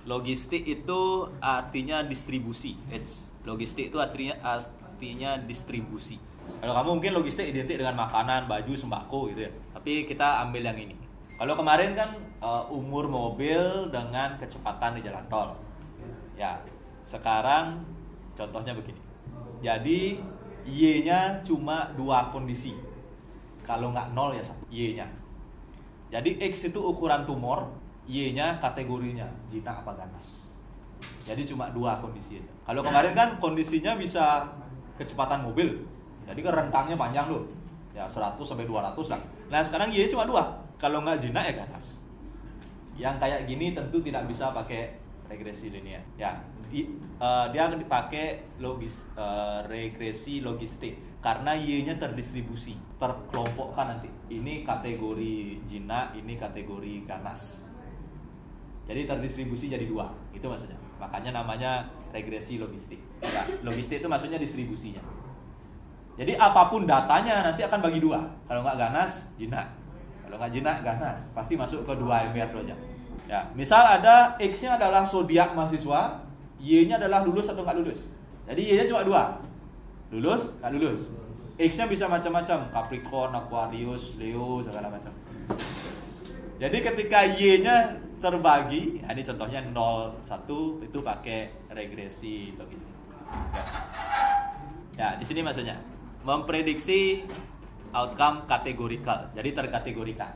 Logistik itu artinya distribusi. Logistik itu artinya distribusi. Kalau kamu mungkin logistik identik dengan makanan, baju, sembako gitu ya. Tapi kita ambil yang ini. Kalau kemarin kan umur mobil dengan kecepatan di jalan tol. Ya, sekarang contohnya begini. Jadi Y-nya cuma 2 kondisi. Kalau nggak 0 ya 1 Y-nya. Jadi X itu ukuran tumor, Y-nya kategorinya jinak apa ganas. Jadi cuma 2 kondisi itu. Kalau kemarin kan kondisinya bisa kecepatan mobil. Jadi kan rentangnya panjang tuh. Ya 100 sampai 200 lah. Nah, sekarang Y cuma 2. Kalau nggak jinak ya ganas. Yang kayak gini tentu tidak bisa pakai regresi linear. Ya, dia akan dipakai regresi logistik karena Y-nya terdistribusi, terkelompokkan nanti. Ini kategori jinak, ini kategori ganas. Jadi terdistribusi jadi 2, itu maksudnya. Makanya namanya regresi logistik. Ya, logistik itu maksudnya distribusinya. Jadi apapun datanya nanti akan bagi 2. Kalau nggak ganas, jinak. Kalau nggak jinak, ganas. Pasti masuk ke 2 MR aja. Ya, misal ada X-nya adalah zodiak mahasiswa, Y-nya adalah lulus atau nggak lulus. Jadi Y-nya cuma 2. Lulus, nggak lulus. X-nya bisa macam-macam, Capricorn, Aquarius, Leo, segala macam. Jadi ketika Y-nya terbagi, ini contohnya 0, 1, itu pakai regresi logistik. Ya, di sini maksudnya memprediksi outcome kategorikal, jadi terkategorikan.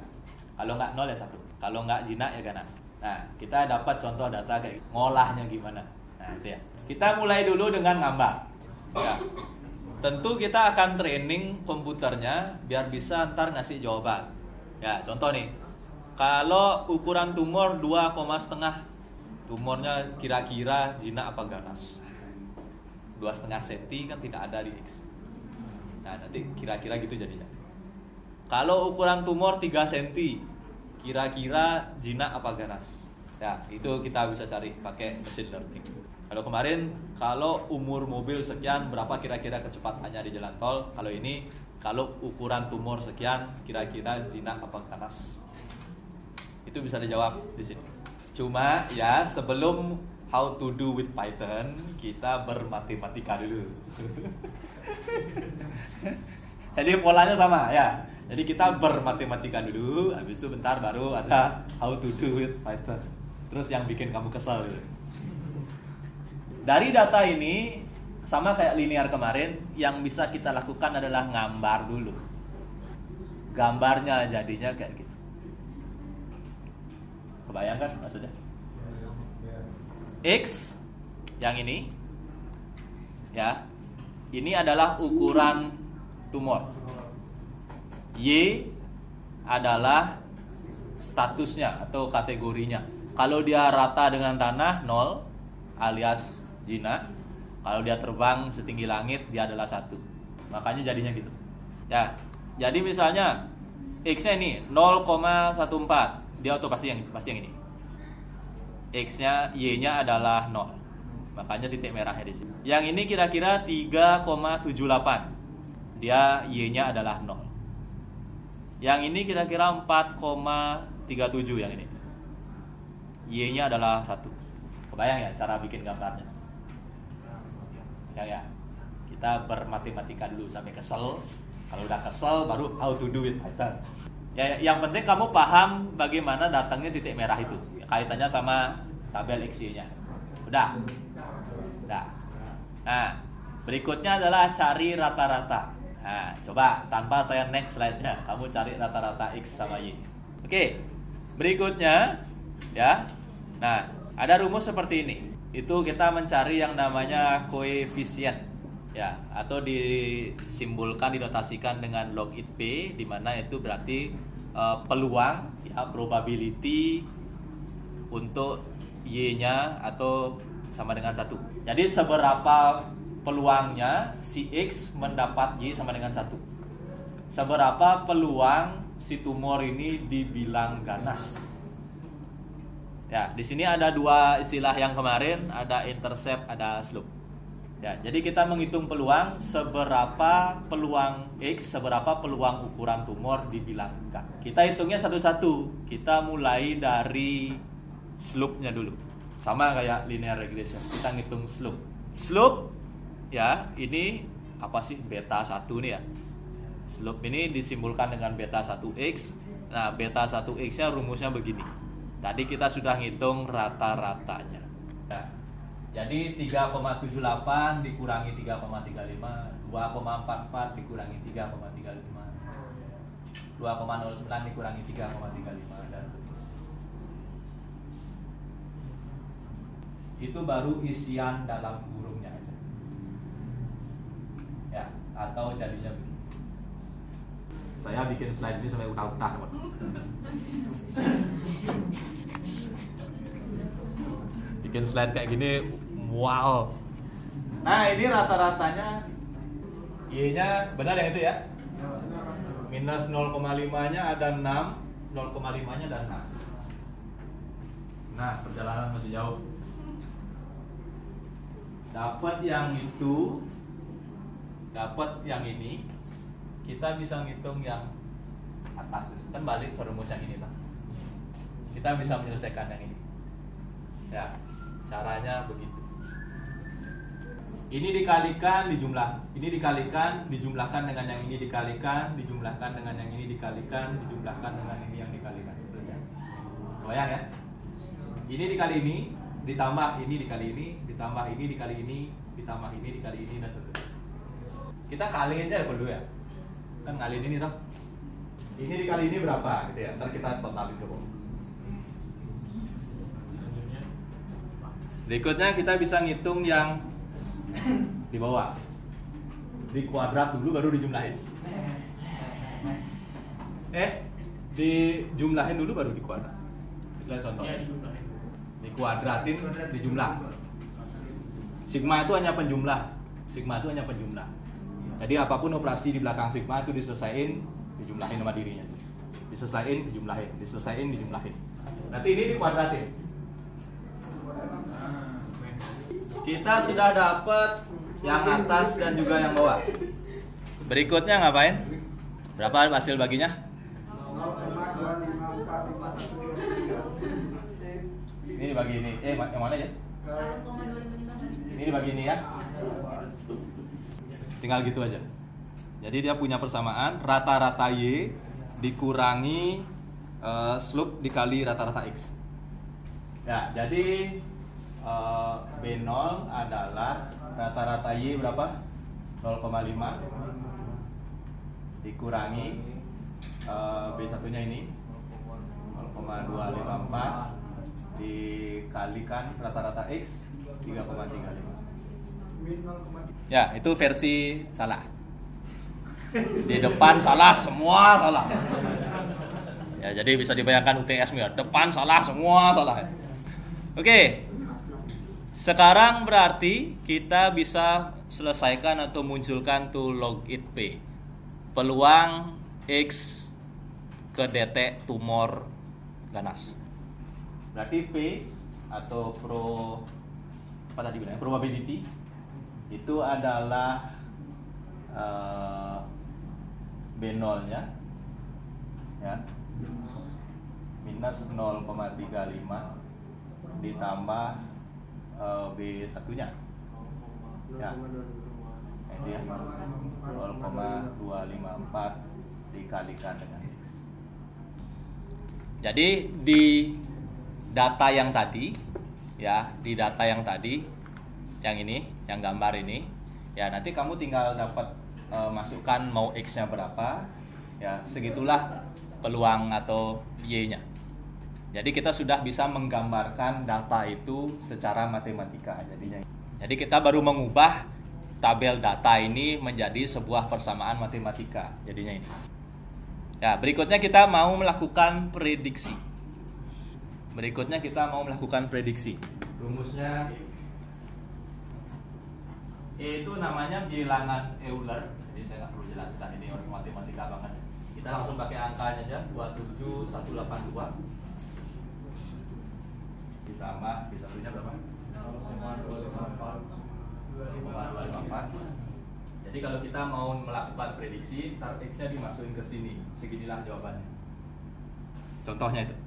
Kalau nggak 0 ya 1, kalau nggak jinak ya ganas. Nah, kita dapat contoh data kayak ngolahnya gimana. Nah, itu ya. Kita mulai dulu dengan gambar. Ya. Tentu kita akan training komputernya biar bisa ntar ngasih jawaban. Ya, contoh nih. Kalau ukuran tumor 2,5, tumornya kira-kira jinak apa ganas? 2,5 cm kan tidak ada di X. Nah, nanti kira-kira gitu jadinya. Kalau ukuran tumor 3 cm, kira-kira jinak apa ganas? Ya, itu kita bisa cari pakai machine learning. Kalau kemarin, kalau umur mobil sekian, berapa kira-kira kecepatannya di jalan tol? Kalau ini, kalau ukuran tumor sekian, kira-kira jinak apa ganas? Itu bisa dijawab di sini. Cuma ya sebelum how to do with Python, kita bermatematika dulu. Jadi polanya sama ya. Jadi kita bermatematika dulu, habis itu bentar baru ada how to do with Python. Terus yang bikin kamu kesal gitu. Dari data ini sama kayak linear kemarin, yang bisa kita lakukan adalah gambar dulu. Gambarnya jadinya kayak gitu. Kebayangkan maksudnya? X yang ini ya, ini adalah ukuran tumor. Y adalah statusnya atau kategorinya. Kalau dia rata dengan tanah 0 alias jinak. Kalau dia terbang setinggi langit dia adalah 1. Makanya jadinya gitu. Ya. Jadi misalnya X-nya ini 0,14. Dia auto pasti yang ini. X-nya, Y-nya adalah 0. Makanya titik merahnya di sini. Yang ini kira-kira 3,78. Dia Y-nya adalah 0. Yang ini kira-kira 4,37 yang ini. Y-nya adalah 1. Kebayang ya cara bikin gambarnya? Ya. Kita bermatematika dulu sampai kesel. Kalau udah kesel baru how to do with Python. Ya, yang penting kamu paham bagaimana datangnya titik merah itu. Kaitannya sama tabel XY-nya. Udah. Nah, berikutnya adalah cari rata-rata. Nah, coba tanpa saya next slide-nya, kamu cari rata-rata X sama Y. Oke. Berikutnya ya. Nah, ada rumus seperti ini. Itu kita mencari yang namanya koefisien. Ya, atau disimbolkan, dinotasikan dengan log it P, di mana itu berarti peluang ya, probability untuk Y-nya atau sama dengan 1. Jadi seberapa peluangnya si X mendapat Y sama dengan 1. Seberapa peluang si tumor ini dibilang ganas. Ya, di sini ada 2 istilah yang kemarin, ada intercept, ada slope. Ya, jadi kita menghitung peluang, seberapa peluang X, seberapa peluang ukuran tumor dibilang enggak. Kita hitungnya satu-satu. Kita mulai dari slope-nya dulu. Sama kayak linear regression, kita ngitung slope. Slope ya, ini apa sih? Beta 1 nih ya. Slope ini disimbolkan dengan beta 1x. Nah, beta 1x-nya rumusnya begini. Tadi kita sudah ngitung rata-ratanya. Nah, jadi 3,78 dikurangi 3,35, 2,44 dikurangi 3,35, 2,09 dikurangi 3,35, dan seterusnya. Itu baru isian dalam burungnya aja. Ya, atau jadinya begini. Saya bikin slide ini sampai utah-utah. Bikin slide kayak gini, wow. Nah, ini rata-ratanya Y-nya benar yang itu ya? Minus 0,5-nya ada 6, 0,5-nya ada 6. Nah, perjalanan masih jauh. Dapat yang itu, dapat yang ini, kita bisa ngitung yang atas. Kan balik ke rumus yang ini, Pak. Kita bisa menyelesaikan yang ini. Ya, caranya begitu. Ini dikalikan, ini dikalikan, dijumlahkan dengan yang ini dikalikan, dijumlahkan dengan yang ini dikalikan, dijumlahkan dengan ini yang dikalikan. Kebayang ya? Ini dikali ini, ditambah ini dikali ini, ditambah ini dikali ini, ditambah ini dikali ini, dan seterusnya. Kita kaliin aja dulu ya. Kan kaliin ini toh. Ini dikali ini berapa gitu ya. Ntar kita totalin ke bawah. Berikutnya kita bisa ngitung yang di bawah. Di kuadrat dulu baru dijumlahin. Dijumlahin dulu baru di kuadrat. Lihat contohnya. Dikuadratin, dijumlah. Sigma itu hanya penjumlah. Sigma itu hanya penjumlah. Jadi apapun operasi di belakang sigma itu diselesain, dijumlahin sama dirinya. Diselesain, dijumlahin, diselesain, dijumlahin. Nanti ini dikuadratin. Kita sudah dapat yang atas dan juga yang bawah. Berikutnya ngapain? Berapa hasil baginya? Ini dibagi ini. Yang mana ya? Ini dibagi ini ya. Tinggal gitu aja. Jadi dia punya persamaan rata-rata Y dikurangi slope dikali rata-rata X. Ya, jadi B0 adalah rata-rata Y berapa? 0,5 dikurangi B1-nya ini 0,254 dikalikan rata-rata X 3,35. Ya, itu versi salah. Di depan salah, semua salah. Ya, jadi bisa dibayangkan UTS ya, depan salah, semua salah. Oke. Sekarang berarti kita bisa selesaikan atau munculkan tuh log it P. Peluang X kedetek tumor ganas. Berarti P atau probability itu adalah B0-nya ya, minus 0,35 ditambah B1-nya ya, itu ya 0,254 dikalikan dengan X. Jadi di data yang tadi ya, di data yang tadi yang ini, yang gambar ini ya, nanti kamu tinggal dapat masukkan mau X-nya berapa ya, segitulah peluang atau Y-nya. Jadi kita sudah bisa menggambarkan data itu secara matematika jadinya. Jadi kita baru mengubah tabel data ini menjadi sebuah persamaan matematika jadinya ini. Ya, berikutnya kita mau melakukan prediksi. Rumusnya itu namanya bilangan Euler. Jadi saya nggak perlu jelaskan, ini orang matematika banget. Kita langsung pakai angkanya aja, 27182 ditambah B1-nya berapa? 0,254. Jadi kalau kita mau melakukan prediksi, tar X-nya dimasukin ke sini. Seginilah jawabannya. Contohnya itu.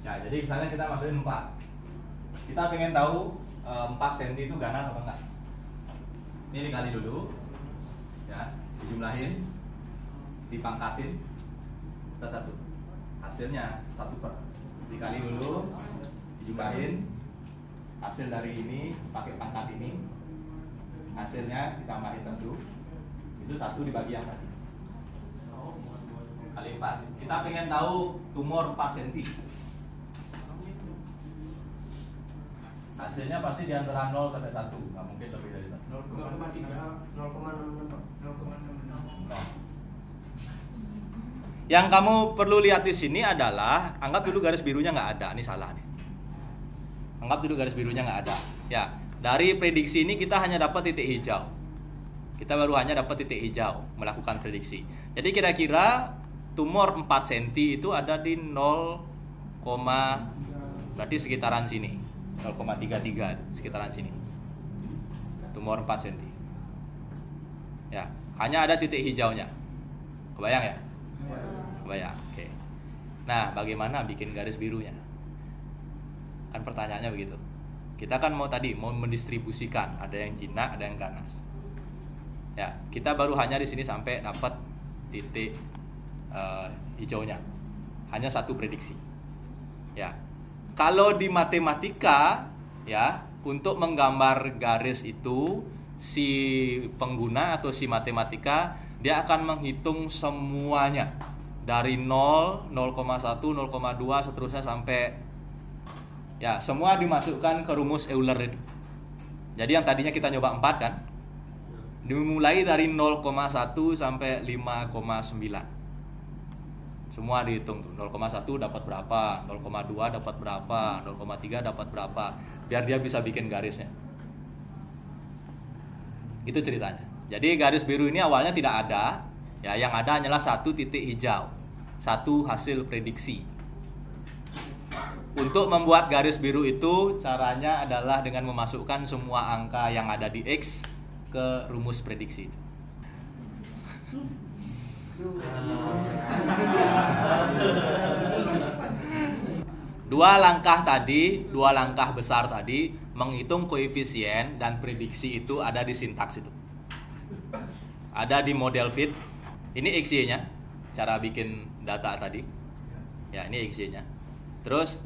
Ya, jadi misalnya kita masukin 4. Kita pengen tahu 4 cm itu ganas apa enggak. Ini dikali dulu. Ya, dijumlahin, dipangkatin plus 1. Hasilnya 1 per. Dikali dulu, dijumlahin. Hasil dari ini pakai pangkat ini. Hasilnya ditambahin 1. Itu 1 dibagi yang tadi. Kali 4. Kita pengen tahu tumor 4 cm. Hasilnya pasti di antara 0 sampai 1, nggak mungkin lebih dari 1. 0,3, 0,6. Yang kamu perlu lihat di sini adalah, anggap dulu garis birunya nggak ada, ini salah nih. Anggap dulu garis birunya nggak ada. Ya, dari prediksi ini kita hanya dapat titik hijau. Kita baru hanya dapat titik hijau melakukan prediksi. Jadi kira-kira tumor 4 cm itu ada di 0, berarti sekitaran sini. 0,33 itu sekitaran sini. Tumor 4 cm. Ya, hanya ada titik hijaunya. Kebayang ya? Kebayang. Oke. Nah, bagaimana bikin garis birunya? Kan pertanyaannya begitu. Kita kan mau mendistribusikan, ada yang jinak, ada yang ganas. Ya, kita baru hanya di sini sampai dapat titik hijaunya. Hanya 1 prediksi. Ya. Kalau di matematika, ya, untuk menggambar garis itu, si pengguna atau si matematika dia akan menghitung semuanya dari 0, 0,1, 0,2 seterusnya sampai, ya, semua dimasukkan ke rumus Euler itu. Jadi yang tadinya kita nyoba 4 kan, dimulai dari 0,1 sampai 5,9. Semua dihitung tuh, 0,1 dapat berapa, 0,2 dapat berapa, 0,3 dapat berapa, biar dia bisa bikin garisnya. Itu ceritanya. Jadi garis biru ini awalnya tidak ada, ya, yang ada hanyalah 1 titik hijau, 1 hasil prediksi. Untuk membuat garis biru itu caranya adalah dengan memasukkan semua angka yang ada di X ke rumus prediksi itu. Dua langkah besar tadi menghitung koefisien dan prediksi itu ada di sintaks itu. Ada di model fit. Ini XY-nya, cara bikin data tadi. Ya, ini XY-nya. Terus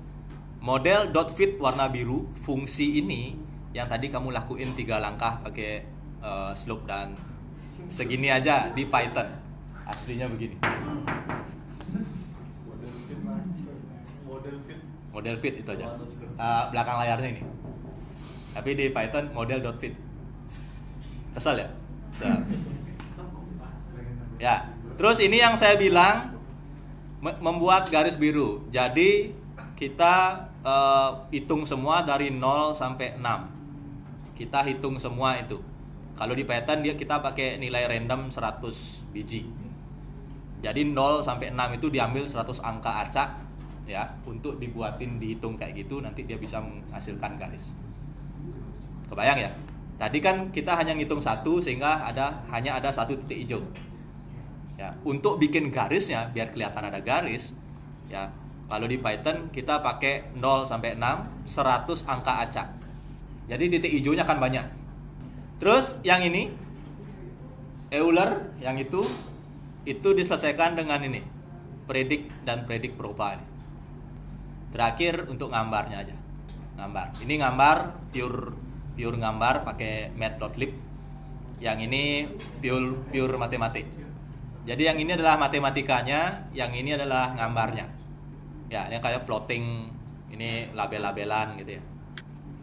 model .fit warna biru, fungsi ini yang tadi kamu lakuin 3 langkah pakai slope dan segini aja di Python. Aslinya begini. Model fit itu aja. Belakang layarnya ini. Tapi di Python model.fit. Kesel ya? Kesel. Ya. Terus ini yang saya bilang membuat garis biru. Jadi kita hitung semua dari 0 sampai 6. Kita hitung semua itu. Kalau di Python kita pakai nilai random 100 biji. Jadi 0 sampai 6 itu diambil 100 angka acak, ya, untuk dihitung kayak gitu, nanti dia bisa menghasilkan garis. Kebayang ya? Tadi kan kita hanya ngitung 1 sehingga hanya ada 1 titik hijau. Ya, untuk bikin garisnya biar kelihatan ada garis, ya, kalau di Python kita pakai 0 sampai 6, 100 angka acak. Jadi titik hijaunya akan banyak. Terus yang ini Euler yang itu diselesaikan dengan ini, predik dan predik proba ini. Terakhir untuk gambarnya aja. Gambar. Ini gambar pure gambar pakai matplotlib. Yang ini pure matematik. Jadi yang ini adalah matematikanya, yang ini adalah gambarnya. Ya, ini kayak plotting, ini label-labelan gitu ya.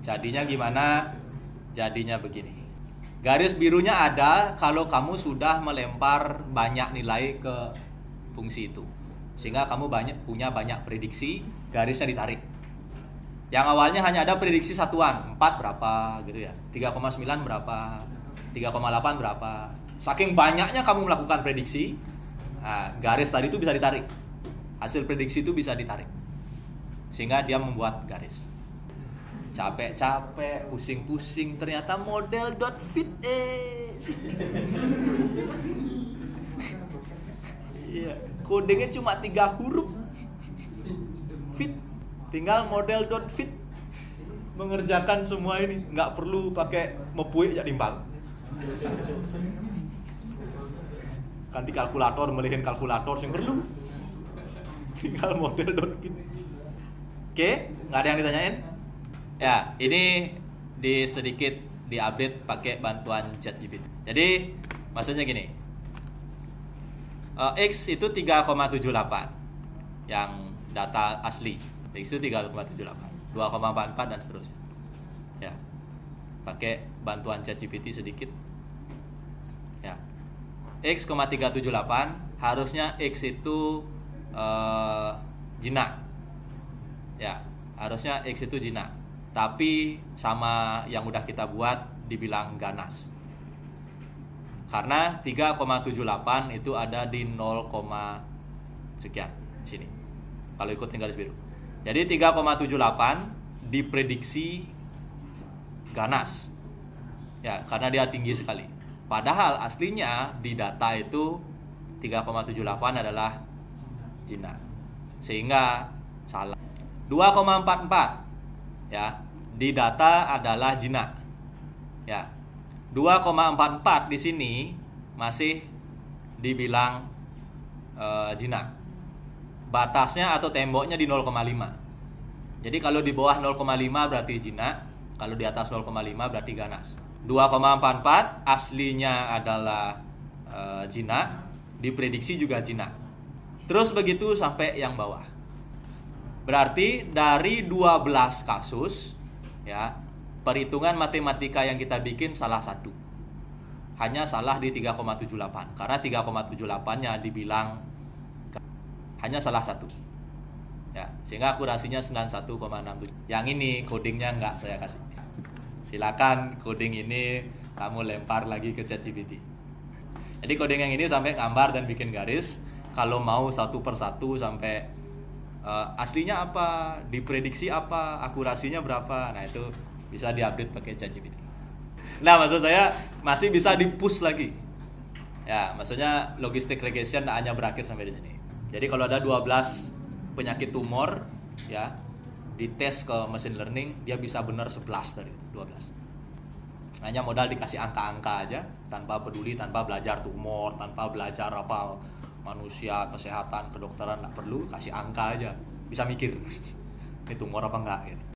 Jadinya gimana? Jadinya begini. Garis birunya ada kalau kamu sudah melempar banyak nilai ke fungsi itu. Sehingga kamu punya banyak prediksi, garisnya ditarik. Yang awalnya hanya ada prediksi satuan, 4 berapa gitu ya, 3,9 berapa, 3,8 berapa. Saking banyaknya kamu melakukan prediksi, nah, garis tadi itu bisa ditarik. Hasil prediksi itu bisa ditarik. Sehingga dia membuat garis. Capek-capek, pusing-pusing, ternyata model.fit Iya, kodenya cuma 3 huruf. Fit. Tinggal model .fit mengerjakan semua ini, nggak perlu pakai mepuik jak timbang. Kanti kalkulator, melihin kalkulator sing perlu. Tinggal model .fit. Oke, nggak ada yang ditanyain? Ya, ini sedikit diupdate pakai bantuan ChatGPT. Jadi maksudnya gini, X itu 3,78 yang data asli. X itu 3,78, 2,44 dan seterusnya. Ya, pakai bantuan ChatGPT sedikit. Ya, X,378 harusnya X itu jinak. Ya, harusnya X itu jinak. Tapi sama yang udah kita buat dibilang ganas. Karena 3,78 itu ada di 0, sekian sini. Kalau ikutin garis biru. Jadi 3,78 diprediksi ganas. Ya, karena dia tinggi sekali. Padahal aslinya di data itu 3,78 adalah jinak. Sehingga salah. 2,44 ya, di data adalah jinak. Ya. 2,44 di sini masih dibilang jinak. Batasnya atau temboknya di 0,5. Jadi kalau di bawah 0,5 berarti jinak, kalau di atas 0,5 berarti ganas. 2,44 aslinya adalah jinak, diprediksi juga jinak. Terus begitu sampai yang bawah. Berarti dari 12 kasus ya, perhitungan matematika yang kita bikin salah satu. Hanya salah di 3,78. Karena 3,78-nya dibilang hanya salah satu. Ya, sehingga akurasinya 91,67. Yang ini codingnya nggak saya kasih. Silakan coding ini kamu lempar lagi ke ChatGPT. Jadi coding yang ini sampai gambar dan bikin garis. Kalau mau satu persatu sampai aslinya apa, diprediksi apa, akurasinya berapa. Nah, itu bisa diupdate pakai ChatGPT. Nah, maksud saya masih bisa di-push lagi. Ya, maksudnya logistic regression hanya berakhir sampai di sini. Jadi kalau ada 12 penyakit tumor ya, dites ke machine learning, dia bisa benar 11 dari itu, 12. Hanya modal dikasih angka-angka aja, tanpa peduli, tanpa belajar tumor, tanpa belajar apa manusia, kesehatan, kedokteran, nggak perlu, kasih angka aja, bisa mikir ini tumor apa enggak gitu.